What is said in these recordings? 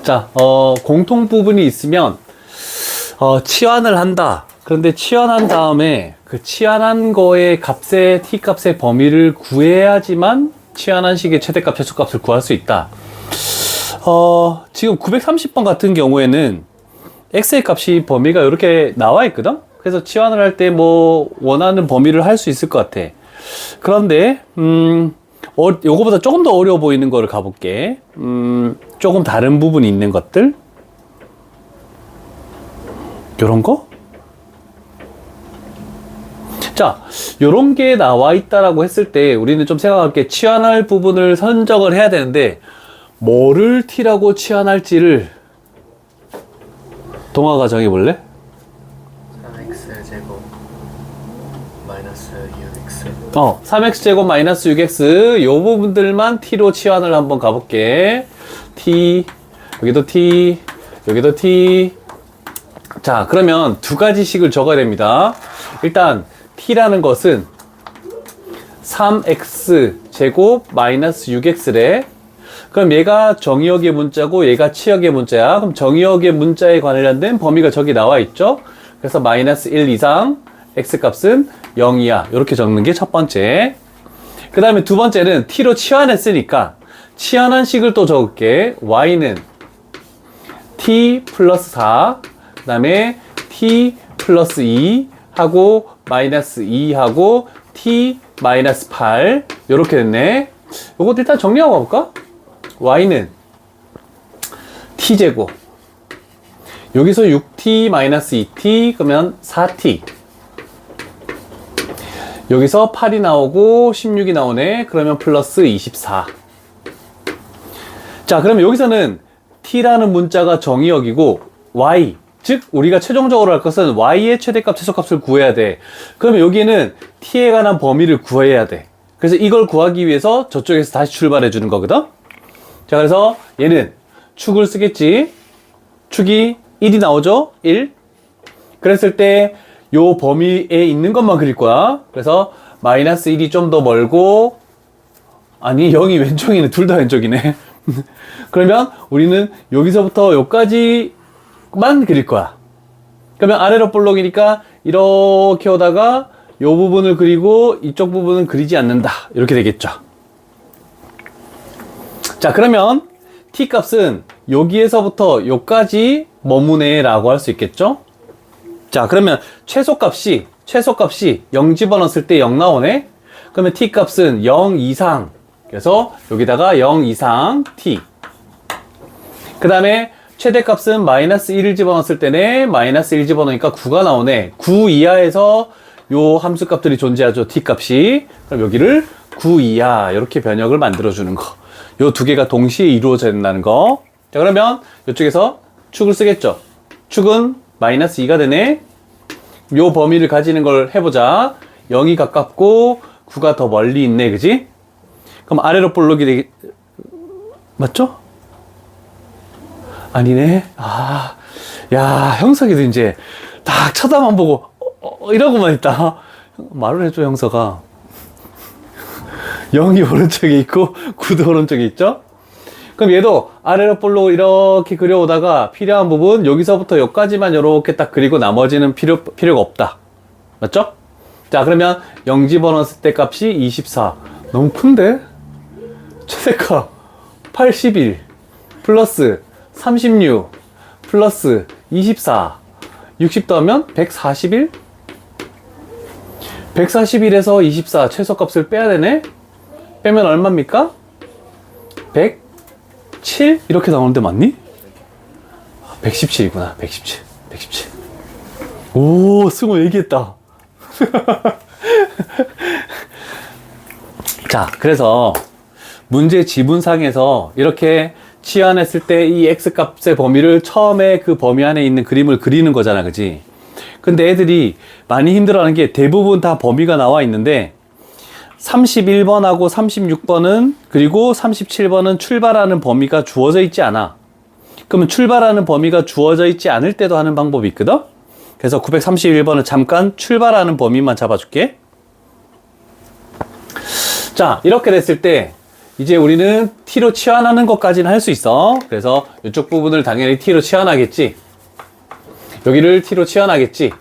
자, 공통 부분이 있으면, 치환을 한다. 그런데 치환한 다음에 그 치환한 거의 값의 t값의 범위를 구해야지만 치환한 식의 최대값, 최소값을 구할 수 있다. 지금 930번 같은 경우에는 x의 값이 범위가 이렇게 나와 있거든? 그래서 치환을 할 때 뭐 원하는 범위를 할 수 있을 것 같아. 그런데 요거보다 조금 더 어려워 보이는 거를 가볼게. 조금 다른 부분이 있는 것들. 요런 거? 자, 요런 게 나와 있다라고 했을 때 우리는 좀 생각할 게 치환할 부분을 선정을 해야 되는데 뭐를 t라고 치환할지를 동아가 정해볼래? 3x제곱 마이너스 6x 3x제곱 마이너스 6x 요 부분들만 t로 치환을 한번 가볼게. t, 여기도 t, 여기도 t. 자, 그러면 두 가지 식을 적어야 됩니다. 일단 t라는 것은 3x제곱 마이너스 6x래. 그럼 얘가 정의역의 문자고 얘가 치역의 문자야. 그럼 정의역의 문자에 관련된 범위가 저기 나와 있죠. 그래서 마이너스 1 이상 x값은 0이야. 이렇게 적는 게 첫 번째. 그 다음에 두 번째는 t로 치환했으니까 치환한 식을 또 적을게. y는 t 플러스 4, 그 다음에 t 플러스 2 하고 마이너스 2 하고 t 마이너스 8 이렇게 됐네. 요것도 일단 정리하고 가볼까? y는 t제곱, 여기서 6t 마이너스 2t 그러면 4t, 여기서 8이 나오고 16이 나오네. 그러면 플러스 24. 자, 그러면 여기서는 t라는 문자가 정의역이고 y, 즉 우리가 최종적으로 할 것은 y의 최대값, 최소값을 구해야 돼. 그러면 여기에는 t에 관한 범위를 구해야 돼. 그래서 이걸 구하기 위해서 저쪽에서 다시 출발해 주는 거거든. 자, 그래서 얘는 축을 쓰겠지. 축이 1이 나오죠? 1. 그랬을 때 요 범위에 있는 것만 그릴 거야. 그래서 마이너스 1이 좀 더 멀고, 아니 0이 왼쪽이네. 둘 다 왼쪽이네. 그러면 우리는 여기서부터 여기까지만 그릴 거야. 그러면 아래로 볼록이니까 이렇게 오다가 요 부분을 그리고 이쪽 부분은 그리지 않는다. 이렇게 되겠죠. 자, 그러면 t 값은 여기에서부터 여기까지 머무네 라고 할 수 있겠죠. 자, 그러면 최소값이 0 집어넣었을 때 0 나오네. 그러면 t 값은 0 이상, 그래서 여기다가 0 이상 t. 그 다음에 최대값은 마이너스 1을 집어넣었을 때네. 마이너스 1 집어넣으니까 9가 나오네. 9 이하에서 요 함수값들이 존재하죠. t 값이. 그럼 여기를 9 이하 이렇게 변형을 만들어주는 거. 요 두 개가 동시에 이루어져야 된다는 거. 자, 그러면 이쪽에서 축을 쓰겠죠. 축은 마이너스 2가 되네. 요 범위를 가지는 걸 해보자. 0이 가깝고 9가 더 멀리 있네. 그지? 그럼 아래로 볼록이 되게 맞죠? 아니네. 아, 야, 형석이도 이제 딱 쳐다만 보고 이러고만 있다. 말을 해줘, 형석아. 0이 오른쪽에 있고 9도 오른쪽에 있죠? 그럼 얘도 아래로 볼록 이렇게 그려오다가 필요한 부분 여기서부터 여기까지만 이렇게 딱 그리고 나머지는 필요가 없다. 맞죠? 자, 그러면 0 집어넣었을 때 값이 24. 너무 큰데? 최대값 81 플러스 36 플러스 24 60 더하면 141? 141에서 24 최소값을 빼야 되네? 빼면 얼마입니까? 107? 이렇게 나오는데 맞니? 117이구나. 117. 오, 승호 얘기했다. 자, 그래서 문제 지문상에서 이렇게 치환했을 때 이 x값의 범위를 처음에 그 범위 안에 있는 그림을 그리는 거잖아. 그지? 근데 애들이 많이 힘들어하는 게 대부분 다 범위가 나와 있는데 31번하고 36번은 그리고 37번은 출발하는 범위가 주어져 있지 않아. 그러면 출발하는 범위가 주어져 있지 않을 때도 하는 방법이 있거든. 그래서 931번은 잠깐 출발하는 범위만 잡아줄게. 자, 이렇게 됐을 때 이제 우리는 t로 치환하는 것까지는 할 수 있어. 그래서 이쪽 부분을 당연히 t로 치환하겠지. 여기를 t로 치환하겠지.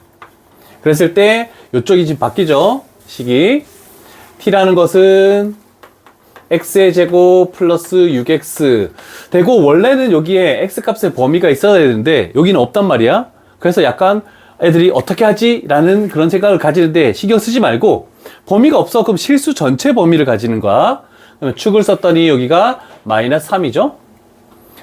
그랬을 때 이쪽이 지금 바뀌죠. 식이. t라는 것은 x의 제곱 플러스 6x 되고, 원래는 여기에 x 값의 범위가 있어야 되는데 여기는 없단 말이야. 그래서 약간 애들이 어떻게 하지? 라는 그런 생각을 가지는데 신경 쓰지 말고, 범위가 없어. 그럼 실수 전체 범위를 가지는 거야. 그러면 축을 썼더니 여기가 마이너스 3이죠.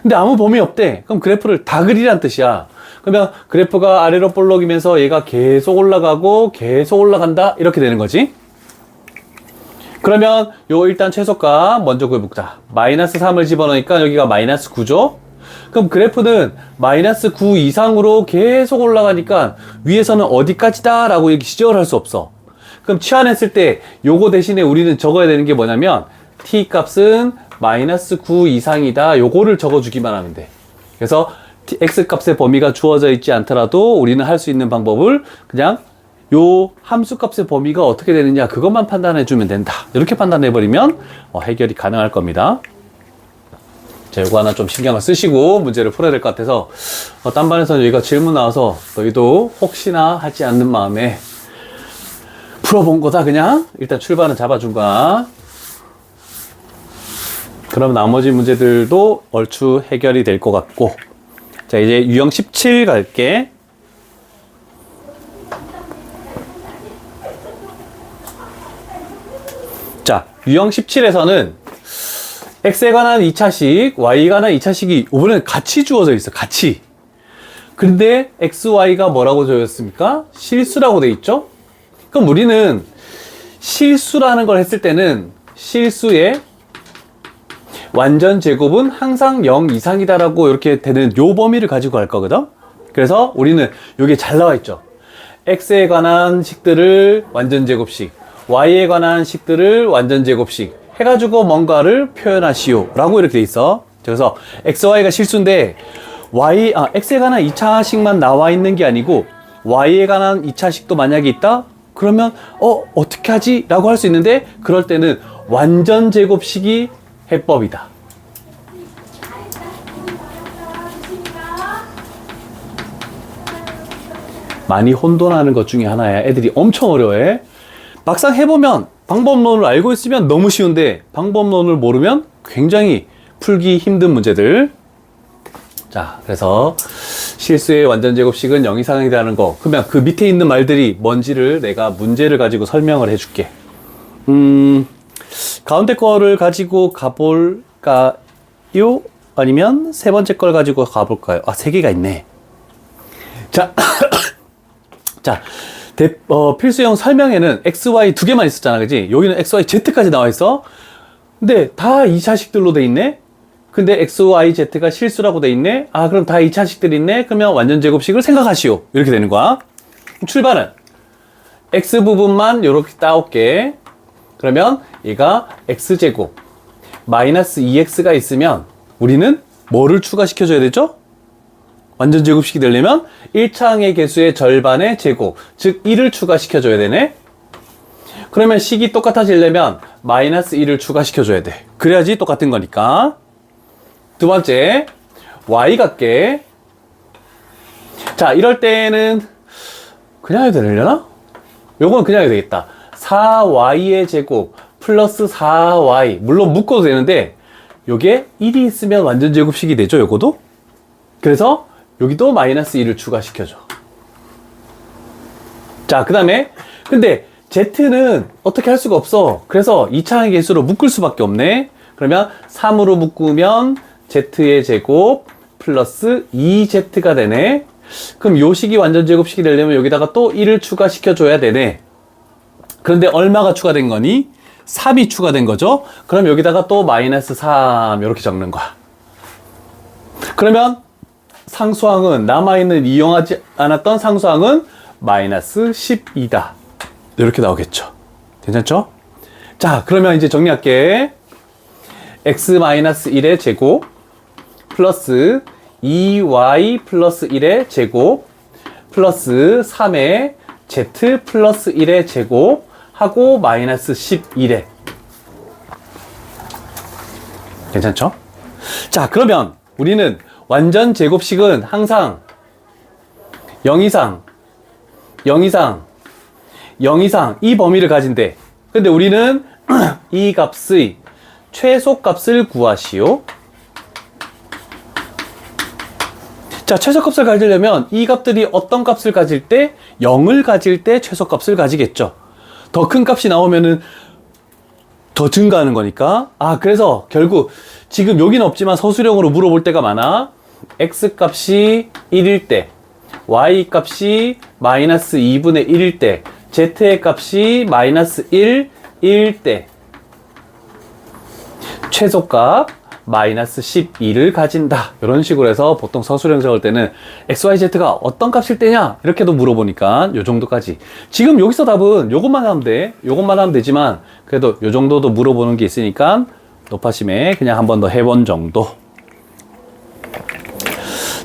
근데 아무 범위 없대. 그럼 그래프를 다 그리란 뜻이야. 그러면 그래프가 아래로 볼록이면서 얘가 계속 올라가고 계속 올라간다, 이렇게 되는 거지. 그러면 요 일단 최소값 먼저 구해보자. 마이너스 3을 집어넣으니까 여기가 마이너스 9죠. 그럼 그래프는 마이너스 9 이상으로 계속 올라가니까 위에서는 어디까지다 라고 이렇게 지적을 할 수 없어. 그럼 치환했을 때 요거 대신에 우리는 적어야 되는 게 뭐냐면 t 값은 마이너스 9 이상이다, 요거를 적어주기만 하면 돼. 그래서 x 값의 범위가 주어져 있지 않더라도 우리는 할 수 있는 방법을 그냥 요 함수 값의 범위가 어떻게 되느냐, 그것만 판단해 주면 된다, 이렇게 판단해 버리면 해결이 가능할 겁니다. 자, 요거 하나 좀 신경을 쓰시고 문제를 풀어야 될 것 같아서, 딴 반에서는 여기가 질문 나와서 너희도 혹시나 하지 않는 마음에 풀어본 거다. 그냥 일단 출발은 잡아준 거야. 그럼 나머지 문제들도 얼추 해결이 될 것 같고. 자, 이제 유형 17 갈게. 자, 유형 17에서는 x에 관한 2차식, y에 관한 2차식이 이번엔 같이 주어져 있어. 같이. 근데 x, y가 뭐라고 적었습니까? 실수라고 돼 있죠? 그럼 우리는 실수라는 걸 했을 때는 실수의 완전 제곱은 항상 0 이상이다라고 이렇게 되는 요 범위를 가지고 갈 거거든? 그래서 우리는 여기에 잘 나와 있죠. x에 관한 식들을 완전 제곱식, y에 관한 식들을 완전 제곱식 해가지고 뭔가를 표현하시오 라고 이렇게 돼 있어. 그래서 x, y가 실수인데 x에 관한 2차식만 나와 있는 게 아니고 y에 관한 2차식도 만약에 있다? 그러면 어떻게 하지? 라고 할 수 있는데, 그럴 때는 완전 제곱식이 해법이다. 많이 혼돈하는 것 중에 하나야. 애들이 엄청 어려워해. 막상 해보면 방법론을 알고 있으면 너무 쉬운데 방법론을 모르면 굉장히 풀기 힘든 문제들. 자, 그래서 실수의 완전 제곱식은 0 이상이라는 거, 그러면 그 밑에 있는 말들이 뭔지를 내가 문제를 가지고 설명을 해줄게. 가운데 거를 가지고 가볼까요? 아니면 세 번째 걸 가지고 가볼까요? 세 개가 있네. 자, 자, 필수형 설명에는 x, y 두 개만 있었잖아, 그지? 여기는 x, y, z까지 나와 있어. 근데 다 2차식들로 돼 있네? 근데 x, y, z가 실수라고 돼 있네? 그럼 다 2차식들이 있네? 그러면 완전 제곱식을 생각하시오. 이렇게 되는 거야. 출발은 x 부분만 이렇게 따올게. 그러면 얘가 x제곱 마이너스 2x가 있으면 우리는 뭐를 추가시켜줘야 되죠? 완전 제곱식이 되려면 1차항의 개수의 절반의 제곱, 즉 1을 추가시켜줘야 되네. 그러면 식이 똑같아지려면 마이너스 1을 추가시켜줘야 돼. 그래야지 똑같은 거니까. 두 번째, y 같게. 자, 이럴 때는 그냥 해도 되려나? 요건 그냥 해도 되겠다. 4y의 제곱 플러스 4y, 물론 묶어도 되는데 요게 1이 있으면 완전 제곱식이 되죠, 요거도. 그래서 여기도 마이너스 1을 추가시켜줘. 자, 그 다음에 근데 z는 어떻게 할 수가 없어. 그래서 2차항의 개수로 묶을 수밖에 없네. 그러면 3으로 묶으면 z의 제곱 플러스 2z가 되네. 그럼 요 식이 완전 제곱식이 되려면 여기다가 또 1을 추가시켜줘야 되네. 그런데 얼마가 추가된 거니? 3이 추가된 거죠. 그럼 여기다가 또 마이너스 3 이렇게 적는 거야. 그러면 상수항은, 남아있는 이용하지 않았던 상수항은 마이너스 12다. 이렇게 나오겠죠. 괜찮죠? 자, 그러면 이제 정리할게. x-1의 제곱 플러스 2y 플러스 1의 제곱 플러스 3의 z 플러스 1의 제곱 하고 마이너스 11에. 괜찮죠? 자, 그러면 우리는 완전 제곱식은 항상 0 이상, 0 이상, 0 이상 이 범위를 가진대. 근데 우리는 이 값의 최소값을 구하시오. 자, 최소값을 가지려면 이 값들이 어떤 값을 가질 때 0을 가질 때 최소값을 가지겠죠. 더 큰 값이 나오면은 더 증가하는 거니까. 아, 그래서 결국 지금 여기는 없지만 서술형으로 물어볼 때가 많아. x 값이 1일 때, y 값이 마이너스 2분의 1일 때, z의 값이 마이너스 1일 때 최소값 마이너스 12를 가진다. 이런 식으로 해서 보통 서술형 적을 때는 XYZ가 어떤 값일 때냐? 이렇게도 물어보니까 요 정도까지. 지금 여기서 답은 요것만 하면 돼. 요것만 하면 되지만 그래도 요 정도도 물어보는 게 있으니까 높아심에 그냥 한 번 더 해본 정도.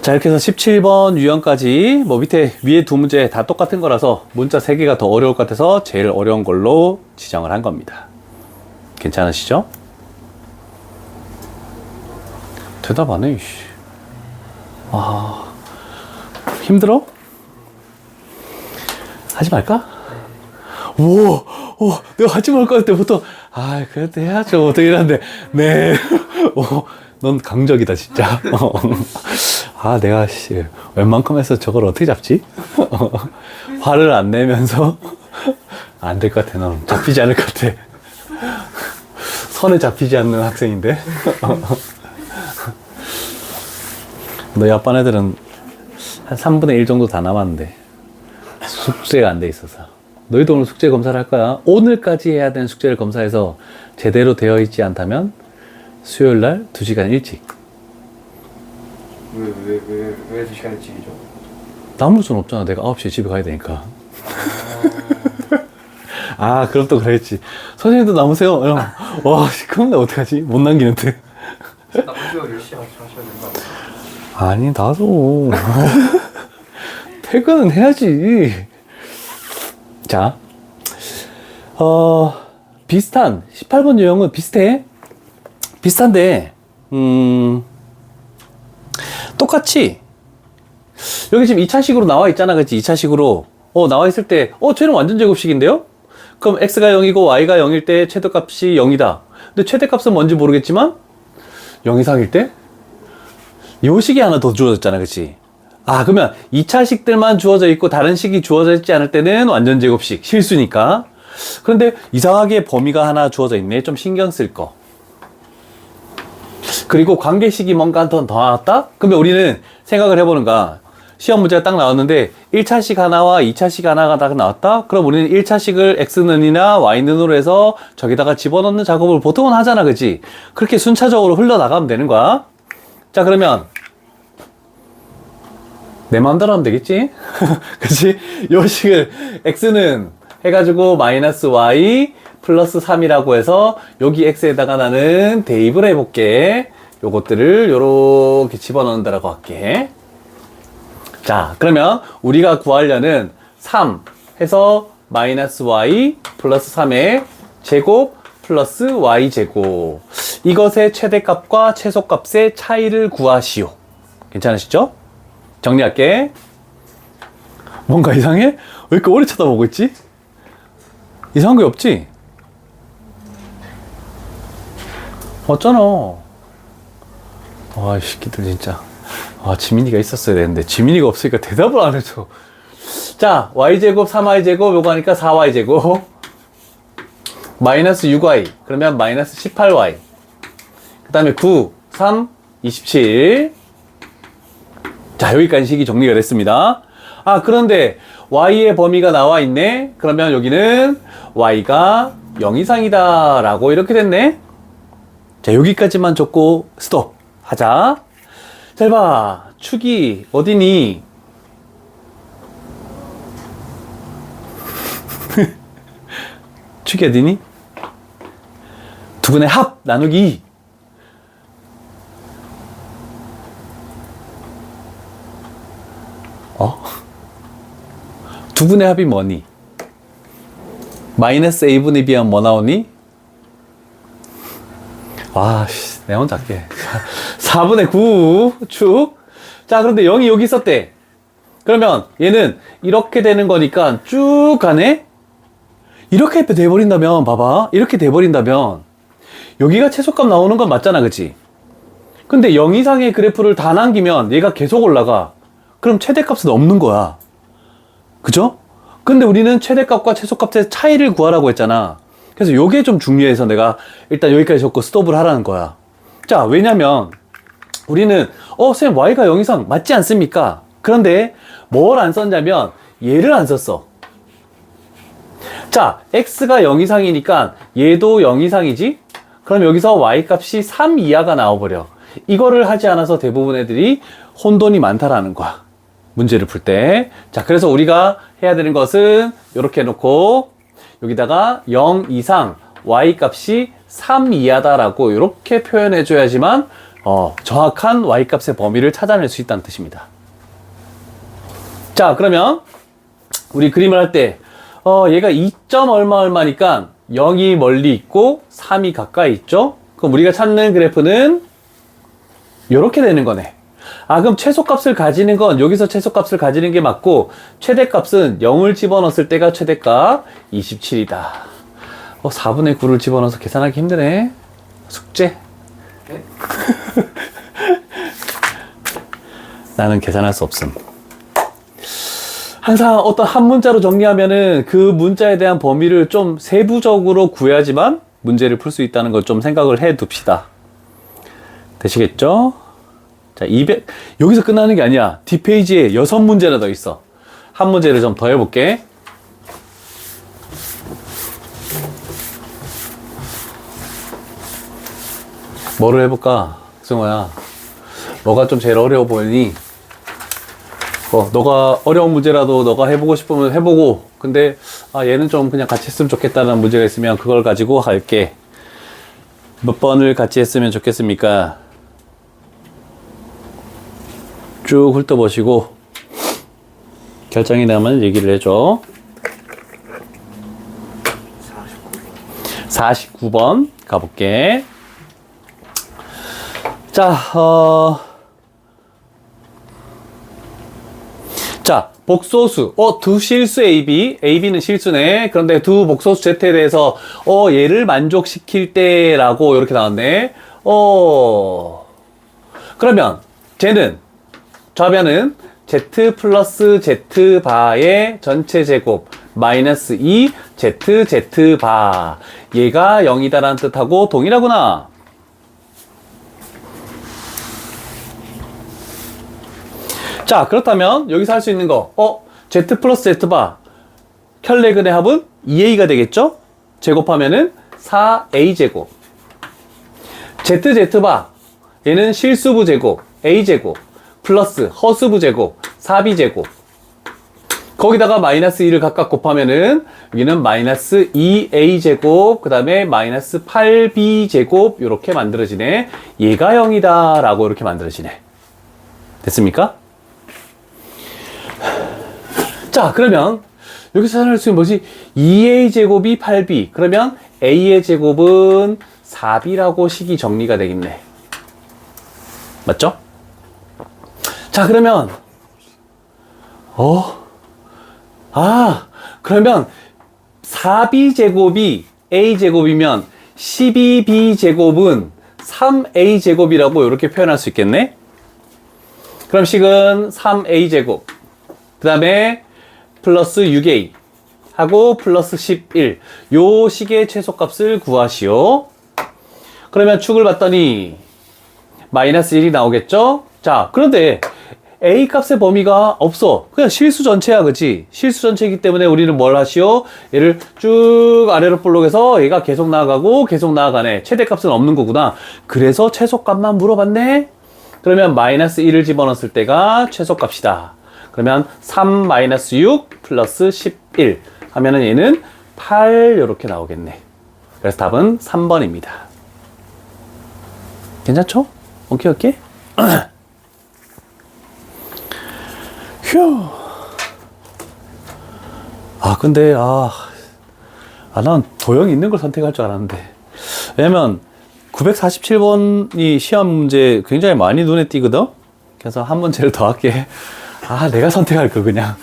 자, 이렇게 해서 17번 유형까지 뭐 밑에 위에 두 문제 다 똑같은 거라서 문자 3개가 더 어려울 것 같아서 제일 어려운 걸로 지정을 한 겁니다. 괜찮으시죠? 대답 안 해, 씨. 아, 힘들어? 하지 말까? 오, 내가 하지 말까 할 때부터, 아, 그래도 해야죠. 어떻게 이러는데, 네. 오, 넌 강적이다, 진짜. 아, 내가, 씨, 웬만큼 해서 저걸 어떻게 잡지? 화를 안 내면서, 안 될 것 같아, 넌. 잡히지 않을 것 같아. 선에 잡히지 않는 학생인데. 너희 아빠 애들은 한 3분의 1 정도 다 남았는데 숙제가 안 돼 있어서. 너희도 오늘 숙제 검사를 할 거야. 오늘까지 해야 되는 숙제를 검사해서 제대로 되어 있지 않다면 수요일 날 2시간 일찍. 왜 2시간 일찍이죠? 남을 순 없잖아. 내가 9시에 집에 가야 되니까. 아, 그럼 또 그랬지. 선생님도 남으세요. 와, 그럼 나 어떡하지? 못 남기는데. 남으시고 10시에 하셔야 된다. 아니, 나도. 퇴근은 해야지. 자, 비슷한, 18번 유형은 비슷해. 비슷한데, 똑같이, 여기 지금 2차식으로 나와 있잖아. 그치? 2차식으로. 나와 있을 때, 쟤는 완전 제곱식인데요? 그럼 x가 0이고 y가 0일 때 최대값이 0이다. 근데 최대값은 뭔지 모르겠지만, 0 이상일 때? 요 식이 하나 더 주어졌잖아, 그치? 아, 그러면 2차식들만 주어져 있고 다른 식이 주어져 있지 않을 때는 완전 제곱식, 실수니까. 그런데 이상하게 범위가 하나 주어져 있네. 좀 신경 쓸 거. 그리고 관계식이 뭔가 더 나왔다? 그러면 우리는 생각을 해보는 거야. 시험 문제가 딱 나왔는데 1차식 하나와 2차식 하나가 딱 나왔다? 그럼 우리는 1차식을 x는이나 y는으로 해서 저기다가 집어넣는 작업을 보통은 하잖아, 그치? 그렇게 순차적으로 흘러나가면 되는 거야. 자, 그러면 내 마음대로 하면 되겠지? 그치? 요 식을 x는 해가지고 마이너스 y 플러스 3이라고 해서 여기 x에다가 나는 대입을 해볼게. 요것들을 요렇게 집어넣는다라고 할게. 자, 그러면 우리가 구하려는 3 해서 마이너스 y 플러스 3의 제곱 플러스 y 제곱. 이것의 최대값과 최소값의 차이를 구하시오. 괜찮으시죠? 정리할게. 뭔가 이상해? 왜 이렇게 오래 쳐다보고 있지? 이상한 게 없지? 없잖아. 와, 이 새끼들 진짜. 아, 지민이가 있었어야 되는데 지민이가 없으니까 대답을 안 해줘. 자, y제곱 3y제곱 요거 하니까 4y제곱 마이너스 6y 그러면 마이너스 18y 그 다음에 9, 3, 27. 자, 여기까지 식이 정리가 됐습니다. 아, 그런데 y의 범위가 나와 있네. 그러면 여기는 y가 0 이상이다 라고 이렇게 됐네. 자, 여기까지만 적고 스톱 하자. 잘 봐. 축이 어디니? 축이 어디니? 두 분의 합 나누기 2. 두 분의 합이 뭐니? 마이너스 a분의 b하면 뭐 나오니? 와, 씨. 내 혼자 할게. 4분의 9 축. 자, 그런데 0이 여기 있었대. 그러면 얘는 이렇게 되는 거니까 쭉 가네? 이렇게 돼버린다면, 봐봐. 이렇게 돼버린다면, 여기가 최소값 나오는 건 맞잖아, 그치? 근데 0 이상의 그래프를 다 남기면 얘가 계속 올라가. 그럼 최대값은 없는 거야. 그죠? 근데 우리는 최대값과 최소값의 차이를 구하라고 했잖아. 그래서 요게 좀 중요해서 내가 일단 여기까지 적고 스톱을 하라는 거야. 자, 왜냐면 우리는 쌤 y가 0 이상 맞지 않습니까? 그런데 뭘 안 썼냐면 얘를 안 썼어. 자, x가 0 이상이니까 얘도 0 이상이지? 그럼 여기서 y 값이 3 이하가 나와버려. 이거를 하지 않아서 대부분 애들이 혼돈이 많다라는 거야. 문제를 풀 때. 자, 그래서 우리가 해야 되는 것은 이렇게 해놓고 여기다가 0 이상 y 값이 3 이하다라고 이렇게 표현해 줘야지만 정확한 y 값의 범위를 찾아낼 수 있다는 뜻입니다. 자, 그러면 우리 그림을 할 때 얘가 2점 얼마니까 0이 멀리 있고 3이 가까이 있죠? 그럼 우리가 찾는 그래프는 이렇게 되는 거네. 아, 그럼 최소값을 가지는 건 여기서 최소값을 가지는 게 맞고 최대값은 0을 집어넣었을 때가 최대값 27이다. 4분의 9를 집어넣어서 계산하기 힘드네. 숙제. 네? 나는 계산할 수 없음. 항상 어떤 한 문자로 정리하면은 그 문자에 대한 범위를 좀 세부적으로 구해야지만 문제를 풀 수 있다는 걸 좀 생각을 해 둡시다. 되시겠죠? 자, 여기서 끝나는 게 아니야. 뒷페이지에 6문제나 더 있어. 한 문제를 좀 더 해볼게. 뭐를 해볼까? 승호야. 뭐가 좀 제일 어려워 보이니? 너가 어려운 문제라도 너가 해보고 싶으면 해보고, 근데, 얘는 좀 그냥 같이 했으면 좋겠다는 문제가 있으면 그걸 가지고 할게. 몇 번을 같이 했으면 좋겠습니까? 쭉 훑어보시고, 결정이 나면 얘기를 해줘. 49번 가볼게. 자, 자, 복소수. 두 실수 AB. AB는 실수네. 그런데 두 복소수 Z에 대해서, 얘를 만족시킬 때, 라고 이렇게 나왔네. 그러면, 쟤는, 좌변은 Z 플러스 Z 바의 전체 제곱, 마이너스 2 Z 바. 얘가 0이다라는 뜻하고 동일하구나. 자, 그렇다면 여기서 할 수 있는 거 Z 플러스 Z바 켤레근의 합은 2A가 되겠죠? 제곱하면은 4A제곱. ZZ바 얘는 실수부 제곱 A제곱 플러스 허수부 제곱 4B제곱. 거기다가 마이너스 2를 각각 곱하면은 여기는 마이너스 2A제곱 그 다음에 마이너스 8B제곱 이렇게 만들어지네. 얘가 0이다 라고 이렇게 만들어지네. 됐습니까? 자, 그러면 여기서 찾아낼 수 있는 뭐지? 2a제곱이 8b. 그러면 a의 제곱은 4b라고 식이 정리가 되겠네. 맞죠? 자, 그러면 그러면 4b제곱이 a제곱이면 12b제곱은 3a제곱이라고 이렇게 표현할 수 있겠네. 그럼 식은 3a제곱 그 다음에 플러스 6a 하고 플러스 11 요 식의 최소값을 구하시오. 그러면 축을 봤더니 마이너스 1이 나오겠죠. 자, 그런데 a 값의 범위가 없어. 그냥 실수 전체야, 그치? 실수 전체이기 때문에 우리는 뭘 하시오? 얘를 쭉 아래로 볼록해서 얘가 계속 나아가고 계속 나아가네. 최대값은 없는 거구나. 그래서 최소값만 물어봤네. 그러면 마이너스 1을 집어넣었을 때가 최소값이다. 그러면 3 마이너스 6 플러스 11 하면은 얘는 8 이렇게 나오겠네. 그래서 답은 3번입니다. 괜찮죠? 오케이. 휴. 근데 난 도형이 있는 걸 선택할 줄 알았는데. 왜냐면 947번이 시험 문제 굉장히 많이 눈에 띄거든? 그래서 한 문제를 더 할게. 아, 내가 선택할 거, 그냥.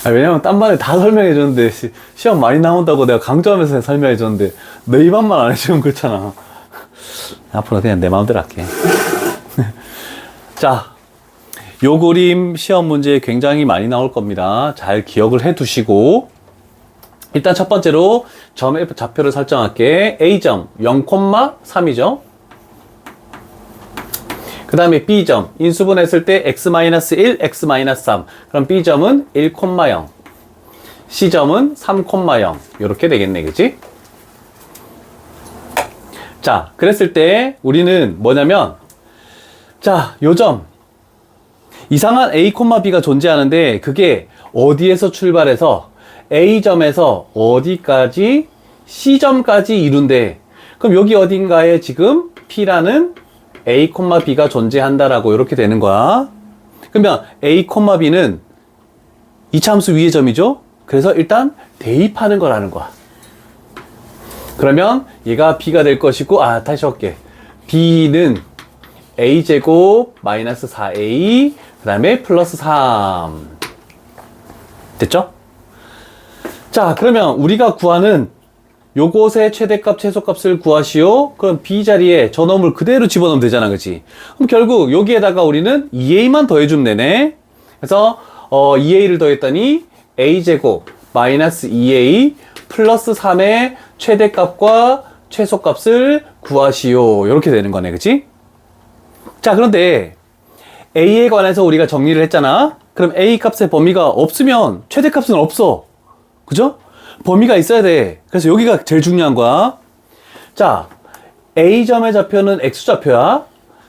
왜냐면 딴 반에 다 설명해 줬는데, 시험 많이 나온다고 내가 강조하면서 설명해 줬는데, 너 이 반만 안 해주면 그렇잖아. 앞으로 그냥 내 마음대로 할게. 자, 요 그림 시험 문제 굉장히 많이 나올 겁니다. 잘 기억을 해 두시고, 일단 첫 번째로 점 F 좌표를 설정할게. A점 0,3이죠. 그 다음에 B점 인수분했을 때 x-1, x-3. 그럼 B점은 1,0, C점은 3,0 이렇게 되겠네, 그치? 자, 그랬을 때 우리는 뭐냐면, 자, 요점 이상한 A, B가 존재하는데 그게 어디에서 출발해서 A점에서 어디까지 C점까지 이룬대. 그럼 여기 어딘가에 지금 P라는 A, B가 존재한다라고 이렇게 되는 거야. 그러면 A, B는 이차함수 위의 점이죠. 그래서 일단 대입하는 거라는 거야. 그러면 얘가 B가 될 것이고, 아, 다시 할게. B는 A제곱 마이너스 4A 그 다음에 플러스 3 됐죠? 자, 그러면 우리가 구하는 요것의 최대값, 최소값을 구하시오. 그럼 B 자리에 저 놈을 그대로 집어넣으면 되잖아, 그치? 그럼 결국 여기에다가 우리는 2A만 더해주면 되네. 그래서 2A를 더했더니 A제곱 마이너스 2A 플러스 3의 최대값과 최소값을 구하시오. 이렇게 되는 거네, 그치? 자, 그런데 A에 관해서 우리가 정리를 했잖아. 그럼 A 값의 범위가 없으면 최대값은 없어. 그죠? 범위가 있어야 돼. 그래서 여기가 제일 중요한 거야. 자, A점의 좌표는 X좌표야.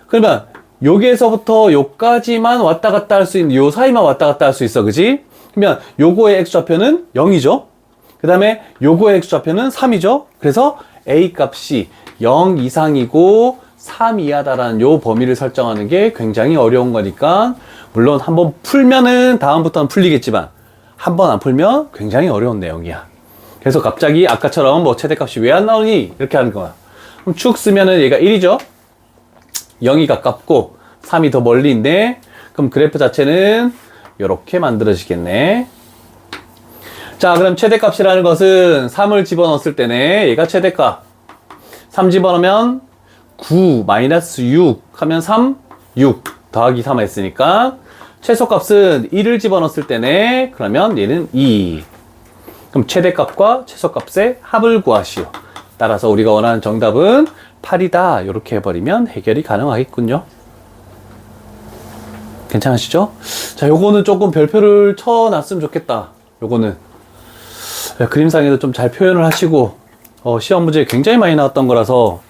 그러면 여기에서부터 여기까지만 왔다 갔다 할 수 있는, 요 사이만 왔다 갔다 할 수 있어. 그지? 그러면 요거의 X좌표는 0이죠. 그 다음에 요거의 X좌표는 3이죠. 그래서 A 값이 0 이상이고 3 이하다라는 요 범위를 설정하는 게 굉장히 어려운 거니까, 물론 한번 풀면은 다음부터는 풀리겠지만 한번 안 풀면 굉장히 어려운 내용이야. 그래서 갑자기 아까처럼 뭐 최대값이 왜 안 나오니? 이렇게 하는 거야. 그럼 쭉 쓰면은 얘가 1이죠? 0이 가깝고 3이 더 멀리 있네. 그럼 그래프 자체는 이렇게 만들어지겠네. 자, 그럼 최대값이라는 것은 3을 집어넣었을 때네. 얘가 최대값. 3 집어넣으면 9 마이너스 6 하면 3, 6 더하기 3 했으니까 최소값은 1을 집어넣었을 때네. 그러면 얘는 2. 그럼 최대값과 최소값의 합을 구하시오. 따라서 우리가 원하는 정답은 8이다. 이렇게 해버리면 해결이 가능하겠군요. 괜찮으시죠? 자, 요거는 조금 별표를 쳐놨으면 좋겠다. 요거는 그림상에도 좀 잘 표현을 하시고, 시험 문제 굉장히 많이 나왔던 거라서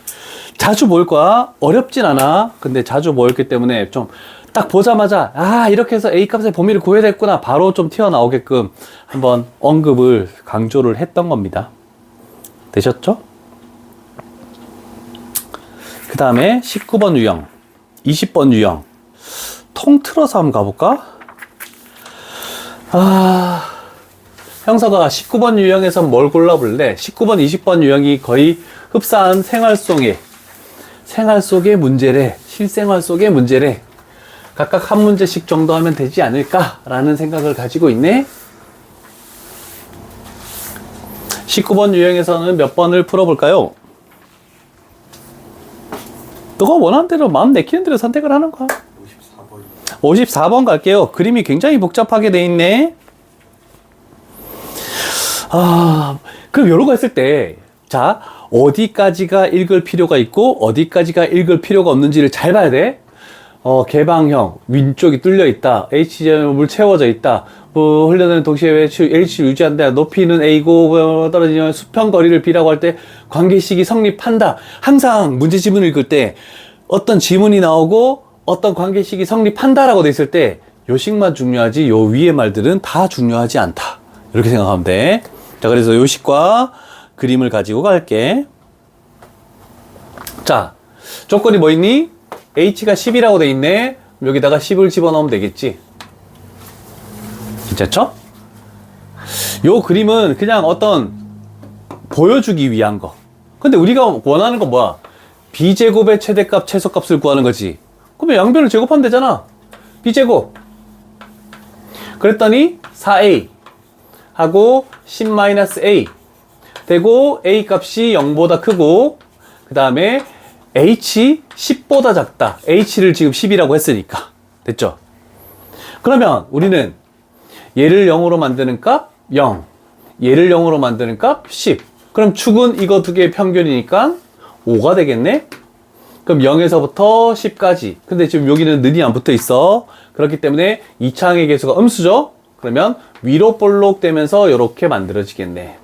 자주 볼 거야. 어렵진 않아. 근데 자주 보였기 때문에 좀 딱 보자마자, 아, 이렇게 해서 A 값의 범위를 구해야 됐구나. 바로 좀 튀어나오게끔 한번 언급을, 강조를 했던 겁니다. 되셨죠? 그 다음에 19번 유형, 20번 유형. 통틀어서 한번 가볼까? 형사가 19번 유형에서 뭘 골라볼래? 19번, 20번 유형이 거의 흡사한 생활 속의 문제래. 실생활 속의 문제래. 각각 한 문제씩 정도 하면 되지 않을까라는 생각을 가지고 있네. 19번 유형에서는 몇 번을 풀어볼까요? 너가 원하는 대로 마음 내키는 대로 선택을 하는 거야. 54번 갈게요. 그림이 굉장히 복잡하게 돼 있네. 그럼 요런 거 했을 때, 자, 어디까지가 읽을 필요가 있고 어디까지가 읽을 필요가 없는지를 잘 봐야 돼. 개방형, 윈쪽이 뚫려 있다. H점을 채워져 있다. 뭐 흘러내는 동시에 왜 H를 유지한다. 높이는 A고 떨어지면 수평 거리를 B라고 할 때 관계식이 성립한다. 항상 문제 지문을 읽을 때 어떤 지문이 나오고 어떤 관계식이 성립한다라고 돼 있을 때 요식만 중요하지 요 위의 말들은 다 중요하지 않다. 이렇게 생각하면 돼. 자, 그래서 요식과 그림을 가지고 갈게. 자, 조건이 뭐 있니? H가 10이라고 돼 있네. 여기다가 10을 집어넣으면 되겠지. 괜찮죠? 요 그림은 그냥 어떤 보여주기 위한 거. 근데 우리가 원하는 건 뭐야? b제곱의 최대값, 최소값을 구하는 거지. 그러면 양변을 제곱하면 되잖아. b제곱. 그랬더니 4a 하고 10-a 되고 a 값이 0보다 크고 그 다음에 h 10보다 작다. h를 지금 10이라고 했으니까. 됐죠? 그러면 우리는 얘를 0으로 만드는 값 0, 얘를 0으로 만드는 값 10. 그럼 축은 이거 두 개의 평균이니까 5가 되겠네? 그럼 0에서부터 10까지. 근데 지금 여기는 는이 안 붙어 있어. 그렇기 때문에 이 창의 개수가 음수죠? 그러면 위로 볼록 되면서 이렇게 만들어지겠네.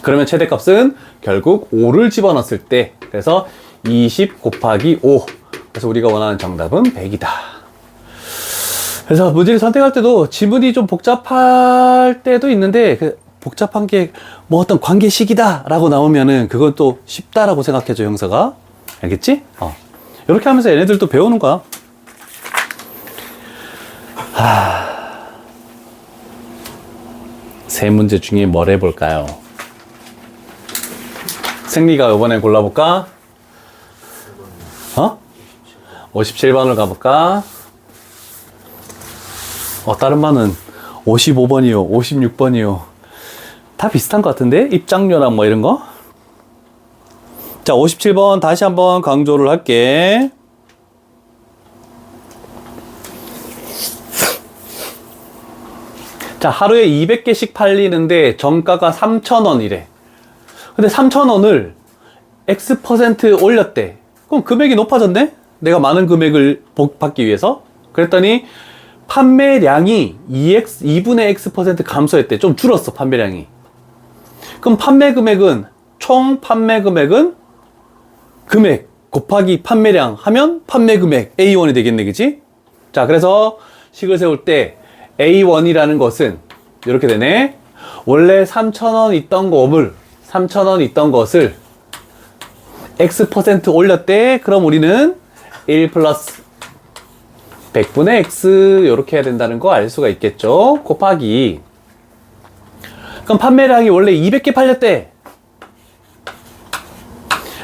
그러면 최대값은 결국 5를 집어넣었을 때, 그래서 20 곱하기 5. 그래서 우리가 원하는 정답은 100이다. 그래서 문제를 선택할 때도 지문이 좀 복잡할 때도 있는데, 그 복잡한 게 뭐 어떤 관계식이다 라고 나오면은 그건 또 쉽다라고 생각해줘, 형사가. 알겠지? 이렇게 하면서 얘네들도 배우는 거야. 세 문제 중에 뭘 해볼까요? 생리가 이번에 골라볼까? 57번을 가볼까? 다른 반은 55번이요, 56번이요. 다 비슷한 것 같은데? 입장료랑 뭐 이런 거? 자, 57번 다시 한번 강조를 할게. 자, 하루에 200개씩 팔리는데 정가가 3,000원이래. 근데 3,000원을 X% 올렸대. 그럼 금액이 높아졌네? 내가 많은 금액을 받기 위해서. 그랬더니 판매량이 2분의 X% 감소했대. 좀 줄었어, 판매량이. 그럼 판매 금액은, 총 판매 금액은 금액 곱하기 판매량 하면 판매 금액 A1이 되겠네, 그치? 자, 그래서 식을 세울 때 A1이라는 것은 이렇게 되네. 원래 3,000원 있던 것을 X% 올렸대. 그럼 우리는 1 플러스 100분의 X 이렇게 해야 된다는 거 알 수가 있겠죠? 곱하기. 그럼 판매량이 원래 200개 팔렸대.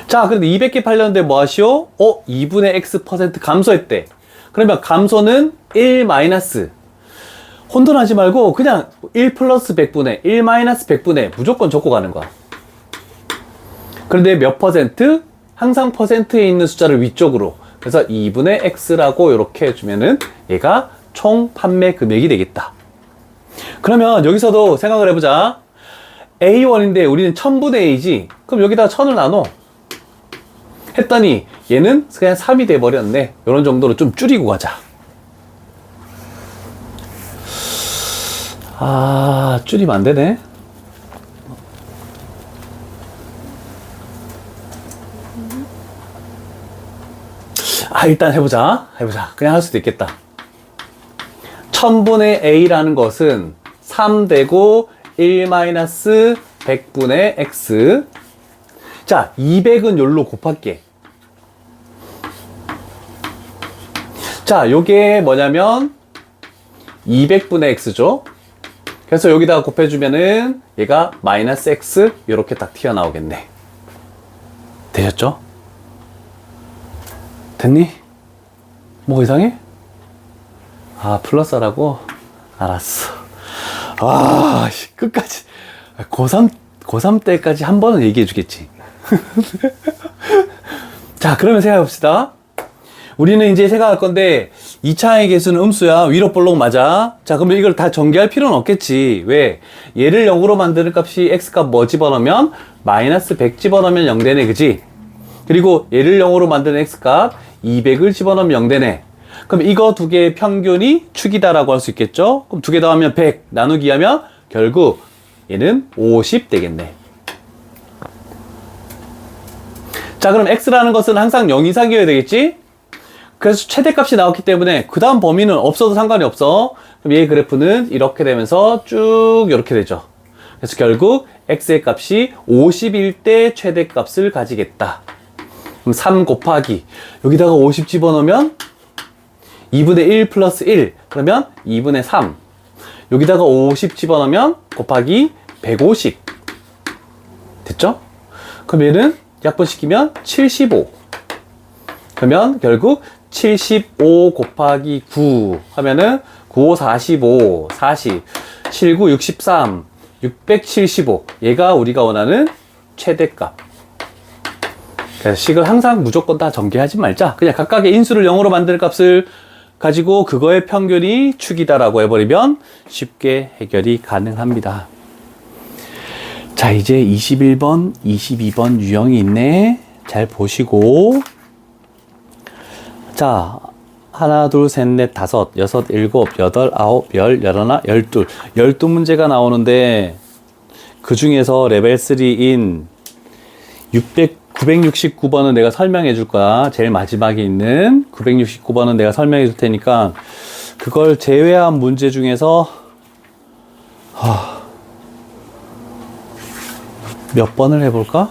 자, 그런데 200개 팔렸는데 뭐 하시오? 2분의 X% 감소했대. 그러면 감소는 1 마이너스. 혼돈하지 말고 그냥 1 플러스 100분의 1 마이너스 100분의 무조건 적고 가는 거야. 그런데 몇 퍼센트? 항상 퍼센트에 있는 숫자를 위쪽으로. 그래서 2분의 X라고 이렇게 해주면은 얘가 총 판매 금액이 되겠다. 그러면 여기서도 생각을 해보자. A1인데 우리는 1000분의 A지. 그럼 여기다가 1000을 나눠. 했더니 얘는 그냥 3이 돼버렸네. 이런 정도로 좀 줄이고 가자. 줄이면 안 되네. 일단 해보자. 그냥 할 수도 있겠다. 1000분의 A라는 것은 3 되고 1 마이너스 100분의 X. 자, 200은 요로 곱할게. 자, 요게 뭐냐면 200분의 X죠. 그래서 여기다가 곱해주면은 얘가 마이너스 X 요렇게 딱 튀어나오겠네. 되셨죠? 됐니? 뭐 이상해? 플러스라고? 알았어. 끝까지. 고3 때까지 한 번은 얘기해 주겠지. 자, 그러면 생각해 봅시다. 우리는 이제 생각할 건데 2차의 개수는 음수야. 위로 볼록 맞아. 자, 그러면 이걸 다 전개할 필요는 없겠지. 왜? 얘를 0으로 만드는 값이 x값 뭐 집어넣으면 마이너스 100 집어넣으면 0 되네, 그지? 그리고 얘를 0으로 만드는 x값 200을 집어넣으면 0 되네. 그럼 이거 두 개의 평균이 축이다라고 할 수 있겠죠? 그럼 두 개 더하면 100 나누기 하면 결국 얘는 50 되겠네. 자, 그럼 x라는 것은 항상 0 이상이어야 되겠지? 그래서 최대값이 나왔기 때문에 그 다음 범위는 없어도 상관이 없어. 그럼 얘의 그래프는 이렇게 되면서 쭉 이렇게 되죠. 그래서 결국 x의 값이 50일 때 최대값을 가지겠다. 그럼 3 곱하기 여기다가 50 집어넣으면 2분의 1 플러스 1 그러면 2분의 3 여기다가 50 집어넣으면 곱하기 150 됐죠? 그럼 얘는 약분시키면 75. 그러면 결국 75 곱하기 9 하면은 95, 45, 40, 79, 63, 675. 얘가 우리가 원하는 최대값. 그래서 식을 항상 무조건 다 전개하지 말자. 그냥 각각의 인수를 0으로 만드는 값을 가지고 그거의 평균이 축이다라고 해버리면 쉽게 해결이 가능합니다. 자, 이제 21번, 22번 유형이 있네. 잘 보시고. 자, 하나, 둘, 셋, 넷, 다섯, 여섯, 일곱, 여덟, 아홉, 열, 열하나, 열둘. 12문제가 나오는데 그 중에서 레벨 3인 969번은 내가 설명해 줄 거야. 제일 마지막에 있는 969번은 내가 설명해 줄 테니까 그걸 제외한 문제 중에서 몇 번을 해볼까?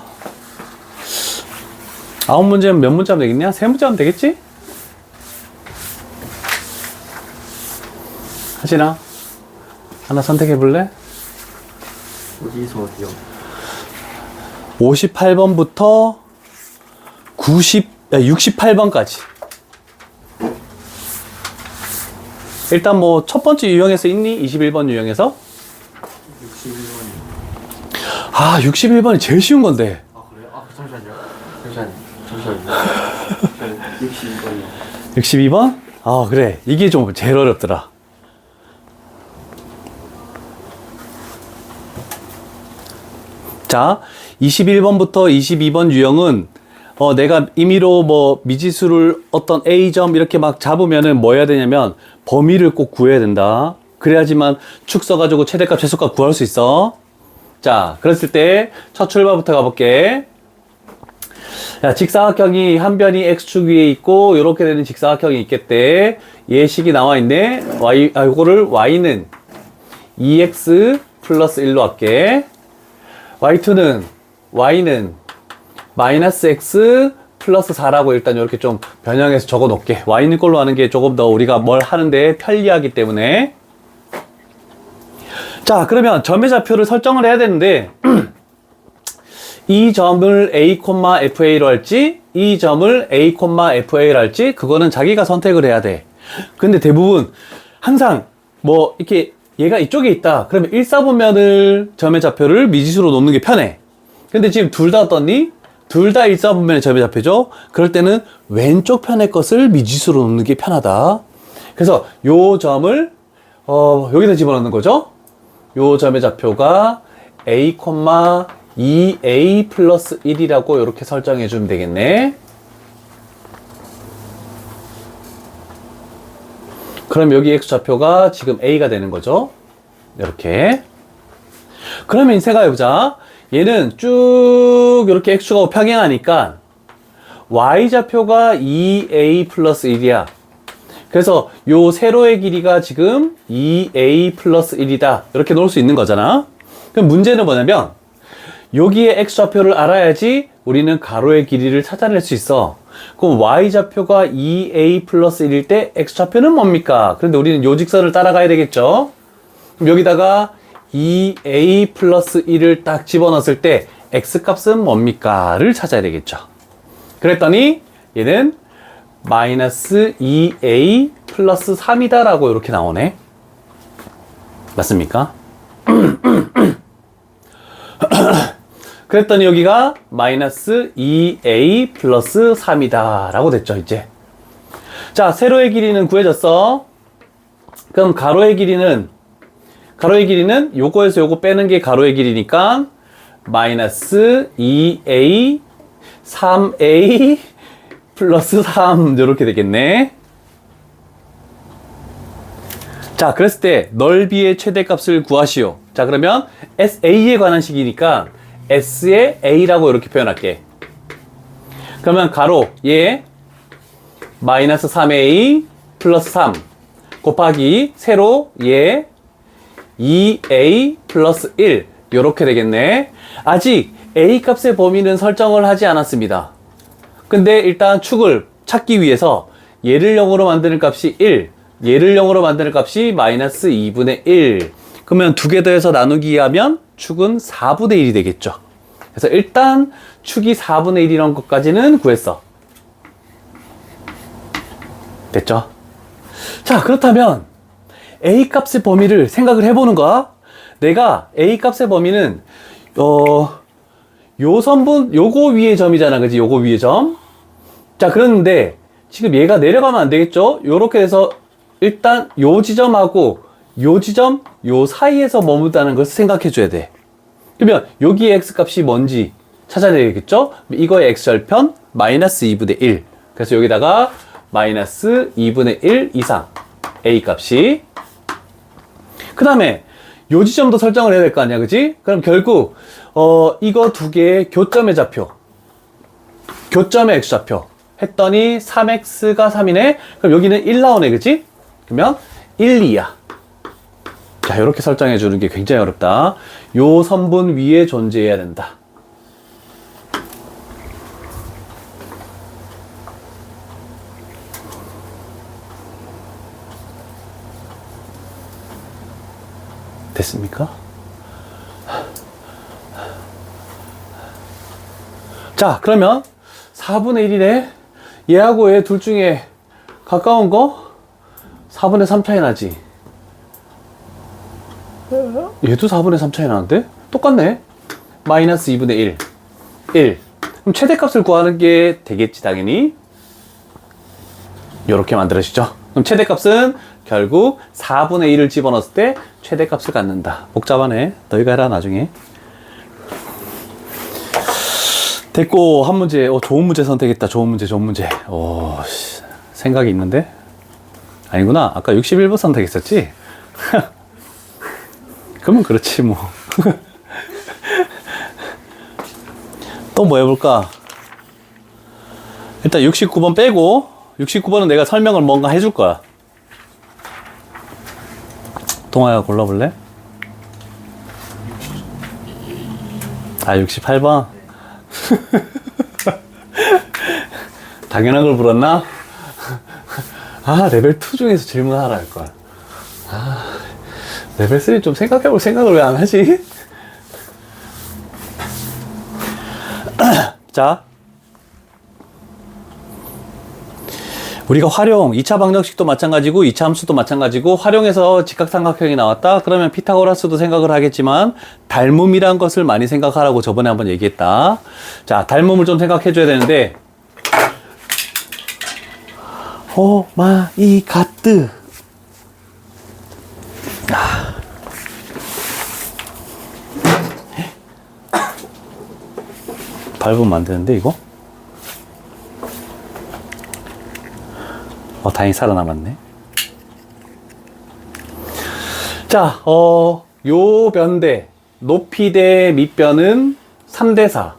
9문제면 몇 문제 하면 되겠냐? 3문제 하면 되겠지? 하진아, 하나 선택해 볼래? 어디서 어디요? 58번부터 68번까지. 일단 뭐 첫 번째 유형에서 있니? 21번 유형에서? 61번이요. 아, 61번이 제일 쉬운 건데. 아 그래요? 아 잠시만요. 62번이요. 62번? 아, 그래. 이게 좀 제일 어렵더라. 자, 21번부터 22번 유형은 내가 임의로 뭐 미지수를 어떤 A점 이렇게 막 잡으면은 뭐 해야 되냐면 범위를 꼭 구해야 된다. 그래야지만 축 써가지고 최대값, 최소값 구할 수 있어. 자, 그랬을 때 첫 출발부터 가볼게. 야, 직사각형이 한 변이 X축 위에 있고 이렇게 되는 직사각형이 있겠대. 예식이 나와 있네. 이거를 Y는 2X 플러스 1로 할게. Y는 마이너스 X 플러스 4라고 일단 이렇게 좀 변형해서 적어 놓을게. Y는 걸로 하는 게 조금 더 우리가 뭘 하는데 편리하기 때문에. 자, 그러면 점의 좌표를 설정을 해야 되는데 이 점을 A, FA로 할지 이 점을 A, FA로 할지 그거는 자기가 선택을 해야 돼. 근데 대부분 항상 뭐 이렇게 얘가 이쪽에 있다. 그러면 1사분면을 점의 좌표를 미지수로 놓는 게 편해. 근데 지금 둘 다 떴니? 둘 다 1사분면의 점의 좌표죠? 그럴 때는 왼쪽 편의 것을 미지수로 놓는 게 편하다. 그래서 요 점을 여기다 집어넣는 거죠? 요 점의 좌표가 A, 2A 플러스 1이라고 이렇게 설정해 주면 되겠네. 그럼 여기 X좌표가 지금 A가 되는 거죠. 이렇게. 그러면 생각해보자. 얘는 쭉 이렇게 X축하고 평행하니까 Y좌표가 2A 플러스 1이야. 그래서 요 세로의 길이가 지금 2A 플러스 1이다. 이렇게 놓을 수 있는 거잖아. 그럼 문제는 뭐냐면 여기에 X좌표를 알아야지 우리는 가로의 길이를 찾아낼 수 있어. 그럼 Y좌표가 2A 플러스 1일 때 X좌표는 뭡니까? 그런데 우리는 요 직선을 따라가야 되겠죠? 그럼 여기다가 2A 플러스 1을 딱 집어넣었을 때 X값은 뭡니까? 를 찾아야 되겠죠. 그랬더니 얘는 마이너스 2A 플러스 3이다 라고 이렇게 나오네. 맞습니까? 그랬더니 여기가 마이너스 2A 플러스 3이다 라고 됐죠 이제. 자, 세로의 길이는 구해졌어. 그럼 가로의 길이는 요거에서 요거 빼는 게 가로의 길이니까 마이너스 2A 3A 플러스 3 이렇게 되겠네. 자, 그랬을 때 넓이의 최대값을 구하시오. 자, 그러면 SA에 관한 식이니까 S의 A라고 이렇게 표현할게. 그러면 가로 얘 마이너스 3A 플러스 3 곱하기 세로 얘 2A 플러스 1 이렇게 되겠네. 아직 A 값의 범위는 설정을 하지 않았습니다. 근데 일단 축을 찾기 위해서 얘를 0으로 만드는 값이 1, 얘를 0으로 만드는 값이 마이너스 2분의 1. 그러면 두 개 더해서 나누기 하면 축은 4분의 1이 되겠죠. 그래서 일단 축이 4분의 1이라는 것까지는 구했어. 됐죠? 자, 그렇다면 A 값의 범위를 생각을 해보는 거야. 내가 A 값의 범위는 요 선분 요거 위의 점이잖아, 그지? 요거 위의 점. 자, 그런데 지금 얘가 내려가면 안 되겠죠? 요렇게 해서 일단 요 지점하고 요 지점 요 사이에서 머무다는 것을 생각해 줘야 돼. 그러면 여기에 x 값이 뭔지 찾아내야겠죠? 이거의 x절편 마이너스 2분의 1. 그래서 여기다가 마이너스 2분의 1 이상 a 값이. 그 다음에 요 지점도 설정을 해야 될 거 아니야, 그지? 그럼 결국 이거 두 개의 교점의 좌표, 교점의 x좌표 했더니 3x가 3이네. 그럼 여기는 1 나오네, 그지? 그러면 1, 2야. 자, 이렇게 설정해 주는 게 굉장히 어렵다. 요 선분 위에 존재해야 된다. 됐습니까? 자, 그러면 4분의 1이네. 얘하고 얘 둘 중에 가까운 거 4분의 3 차이 나지. 얘도 4분의 3 차이 나는데? 똑같네. 마이너스 2분의 1 1. 그럼 최대값을 구하는 게 되겠지, 당연히. 이렇게 만들어지죠. 그럼 최대값은 결국 4분의 1을 집어넣었을 때 최대값을 갖는다. 복잡하네. 너희가 해라, 나중에. 됐고, 한 문제. 좋은 문제 선택했다. 좋은 문제, 좋은 문제. 생각이 있는데? 아니구나. 아까 61번 선택했었지? 그러면 그렇지, 뭐. 또 뭐 해볼까? 일단 69번 빼고, 69번은 내가 설명을 뭔가 해줄 거야. 동아야 골라볼래? 68번? 당연한 걸 물었나? 레벨 2 중에서 질문하라 할걸. 레벨 3 좀 생각해볼 생각을 왜 안 하지? 자, 우리가 활용, 2차 방정식도 마찬가지고 2차 함수도 마찬가지고 활용해서 직각삼각형이 나왔다? 그러면 피타고라스도 생각을 하겠지만 닮음이란 것을 많이 생각하라고 저번에 한번 얘기했다. 자, 닮음을 좀 생각해 줘야 되는데 마이 갓뜨. 밟으면 안 되는데, 이거? 다행히 살아남았네. 자, 요 변대, 높이 대 밑변은 3대 4.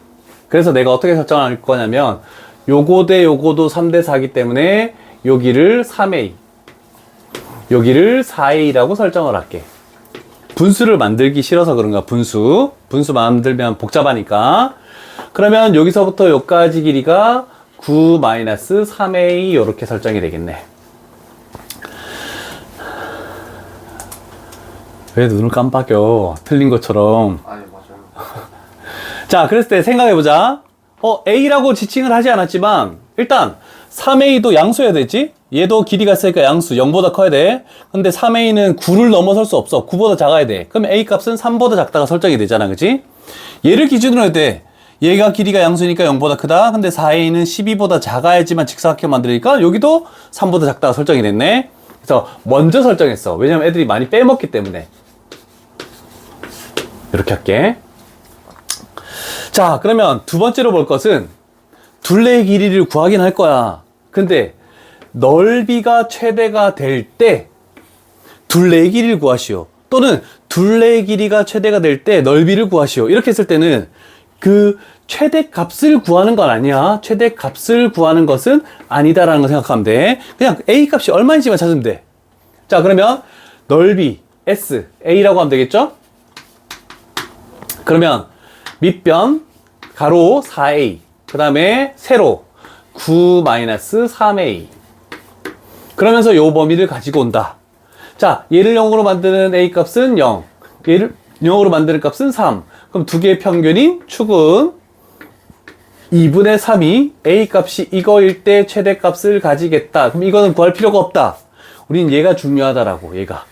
그래서 내가 어떻게 설정할 거냐면, 요거 대 요거도 3대 4이기 때문에, 여기를 3a, 여기를 4a라고 설정을 할게. 분수를 만들기 싫어서 그런가, 분수 만들면 복잡하니까. 그러면 여기서부터 여기까지 길이가 9-3a 이렇게 설정이 되겠네. 왜 눈을 깜빡여? 틀린 것처럼. 아니, 맞아요. 자, 그랬을 때 생각해보자. a라고 지칭을 하지 않았지만 일단 3a도 양수여야 되지? 얘도 길이가 있으니까 양수 0보다 커야 돼. 근데 3a는 9를 넘어설 수 없어. 9보다 작아야 돼. 그럼 a 값은 3보다 작다가 설정이 되잖아, 그치? 얘를 기준으로 해야 돼. 얘가 길이가 양수니까 0보다 크다. 근데 4a는 12보다 작아야지만 직사각형 만들으니까 여기도 3보다 작다가 설정이 됐네. 그래서 먼저 설정했어. 왜냐면 애들이 많이 빼먹기 때문에. 이렇게 할게. 자, 그러면 두 번째로 볼 것은 둘레의 길이를 구하긴 할 거야. 근데 넓이가 최대가 될 때 둘레의 길이를 구하시오. 또는 둘레의 길이가 최대가 될 때 넓이를 구하시오. 이렇게 했을 때는 그 최대값을 구하는 건 아니야. 최대값을 구하는 것은 아니다라는 거 생각하면 돼. 그냥 a 값이 얼마인지만 찾으면 돼. 자, 그러면 넓이 S, a라고 하면 되겠죠? 그러면 밑변 가로 4a, 그 다음에 세로 9-3a. 그러면서 요 범위를 가지고 온다. 자, 얘를 0으로 만드는 a 값은 0, 얘를 0으로 만드는 값은 3. 그럼 두 개의 평균인 축은 2분의 3이 A 값이 이거일 때 최대값을 가지겠다. 그럼 이거는 구할 필요가 없다. 우린 얘가 중요하다라고, 얘가.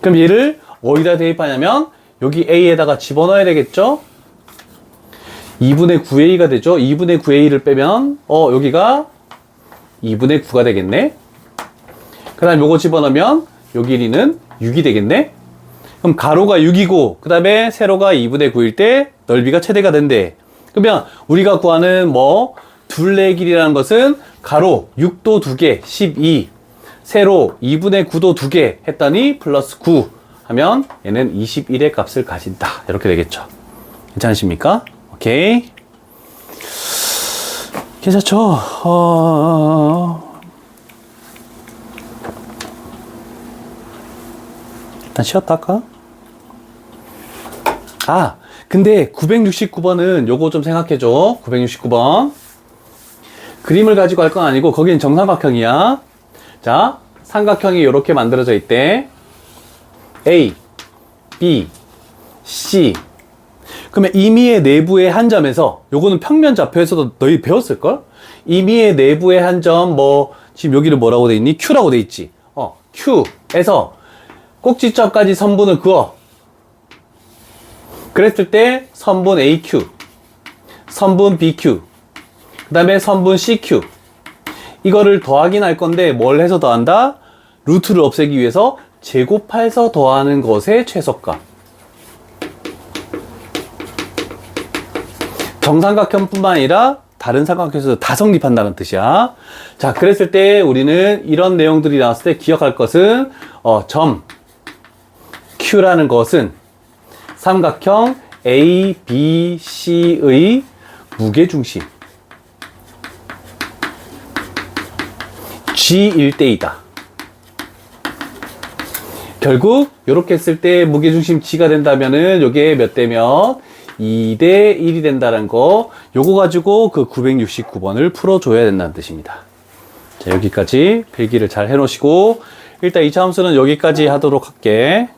그럼 얘를 어디다 대입하냐면 여기 A에다가 집어넣어야 되겠죠? 2분의 9A가 되죠? 2분의 9A를 빼면 여기가 2분의 9가 되겠네? 그 다음 요거 집어넣으면 여기 1위는 6이 되겠네? 그럼 가로가 6이고 그 다음에 세로가 2분의 9일 때 넓이가 최대가 된대. 그러면 우리가 구하는 둘레의 길이라는 것은 가로 6도 2개 12, 세로 2분의 9도 2개 했더니 플러스 9 하면 얘는 21의 값을 가진다. 이렇게 되겠죠. 괜찮으십니까? 오케이. 괜찮죠? 일단 쉬었다 할까? 근데 969번은 요거 좀 생각해줘. 969번. 그림을 가지고 할 건 아니고 거기는 정삼각형이야. 자, 삼각형이 이렇게 만들어져 있대. A, B, C. 그러면 임의의 내부의 한 점에서, 요거는 평면 좌표에서도 너희 배웠을걸? 임의의 내부의 한 점, 지금 여기를 뭐라고 돼 있니? Q라고 돼 있지. Q에서 꼭지점까지 선분을 그어. 그랬을 때 선분 AQ, 선분 BQ, 그 다음에 선분 CQ. 이거를 더하긴 할 건데 뭘 해서 더한다? 루트를 없애기 위해서 제곱해서 더하는 것의 최소값. 정삼각형뿐만 아니라 다른 삼각형에서도 다 성립한다는 뜻이야. 자, 그랬을 때 우리는 이런 내용들이 나왔을 때 기억할 것은 점 Q라는 것은 삼각형 A, B, C의 무게중심 G일 때이다. 결국 이렇게 했을 때 무게중심 G가 된다면은 요게 몇 대면 2대 1이 된다는 거, 요거 가지고 그 969번을 풀어줘야 된다는 뜻입니다. 자, 여기까지 필기를 잘 해놓으시고 일단 2차 함수는 여기까지 하도록 할게.